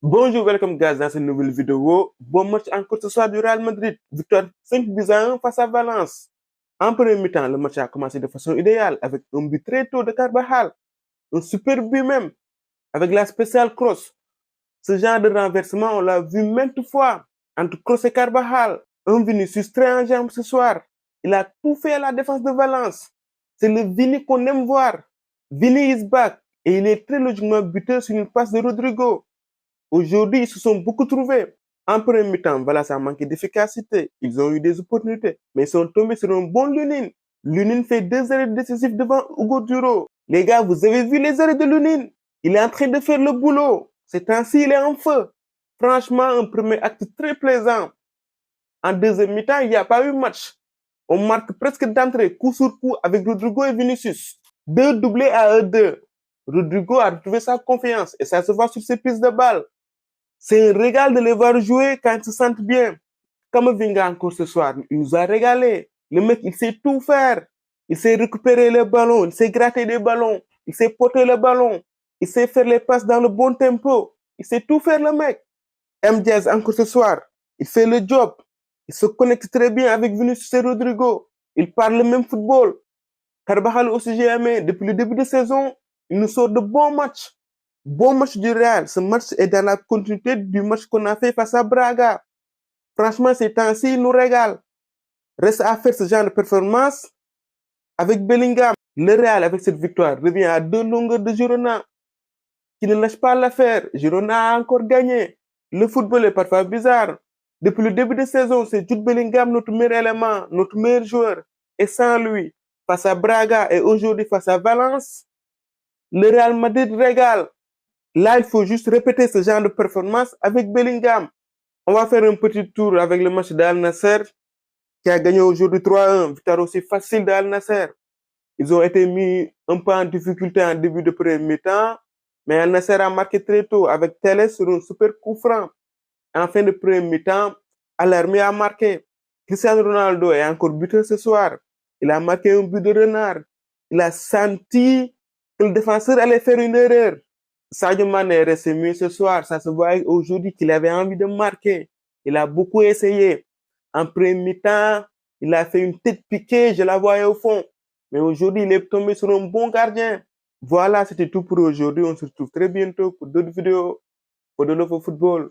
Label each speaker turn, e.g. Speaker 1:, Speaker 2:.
Speaker 1: Bonjour, welcome guys dans cette nouvelle vidéo. Bon match encore ce soir du Real Madrid. Victoire 5-1 face à Valence. En premier mi-temps, le match a commencé de façon idéale avec un but très tôt de Carvajal. Un super but même avec la spéciale cross. Ce genre de renversement, on l'a vu maintes fois entre Kroos et Carvajal. Un Vinicius très en jambes ce soir. Il a tout fait à la défense de Valence. C'est le Vini qu'on aime voir. Vini is back et il est très logiquement buteur sur une passe de Rodrigo. Aujourd'hui, ils se sont beaucoup trouvés. En premier mi-temps, Valence a manqué d'efficacité. Ils ont eu des opportunités, mais ils sont tombés sur un bon Lunin. Lunin fait 2 arrêts décisifs devant Hugo Duro. Les gars, vous avez vu les arrêts de Lunin? Il est en train de faire le boulot. C'est ainsi, il est en feu. Franchement, un premier acte très plaisant. En deuxième mi-temps, il n'y a pas eu match. On marque presque d'entrée, coup sur coup, avec Rodrigo et Vinicius. 2 doublés à 1-2. Rodrigo a retrouvé sa confiance et ça se voit sur ses prises de balles. C'est un régal de les voir jouer quand ils se sentent bien. Kamavinga encore ce soir, il nous a régalé. Le mec, il sait tout faire. Il sait récupérer les ballons, il sait gratter des ballons, il sait porter le ballon, il sait faire les passes dans le bon tempo. Il sait tout faire le mec. M. Diaz encore ce soir, il fait le job. Il se connecte très bien avec Vinicius et Rodrigo. Il parle le même football. Carvajal aussi, j'ai aimé. Depuis le début de saison, il nous sort de bons matchs. Bon match du Real. Ce match est dans la continuité du match qu'on a fait face à Braga. Franchement, ces temps-ci, il nous régale. Reste à faire ce genre de performance avec Bellingham. Le Real, avec cette victoire, revient à 2 longueurs de Girona, qui ne lâche pas l'affaire. Girona a encore gagné. Le football est parfois bizarre. Depuis le début de saison, c'est Jude Bellingham, notre meilleur élément, notre meilleur joueur. Et sans lui, face à Braga et aujourd'hui face à Valence, le Real Madrid régale. Là, il faut juste répéter ce genre de performance avec Bellingham. On va faire un petit tour avec le match d'Al Nasser qui a gagné aujourd'hui 3-1. Victoire aussi facile d'Al Nasser. Ils ont été mis un peu en difficulté en début de premier mi-temps, mais Al Nasser a marqué très tôt avec Telles sur un super coup franc. En fin de premier mi-temps, Al-Armi a marqué. Cristiano Ronaldo est encore buteur ce soir. Il a marqué un but de renard. Il a senti que le défenseur allait faire une erreur. Sadio Mané est resté mieux ce soir. Ça se voit aujourd'hui qu'il avait envie de marquer. Il a beaucoup essayé. En premier mi-temps, il a fait une tête piquée, je la voyais au fond. Mais aujourd'hui, il est tombé sur un bon gardien. Voilà, c'était tout pour aujourd'hui. On se retrouve très bientôt pour d'autres vidéos pour de nouveaux football.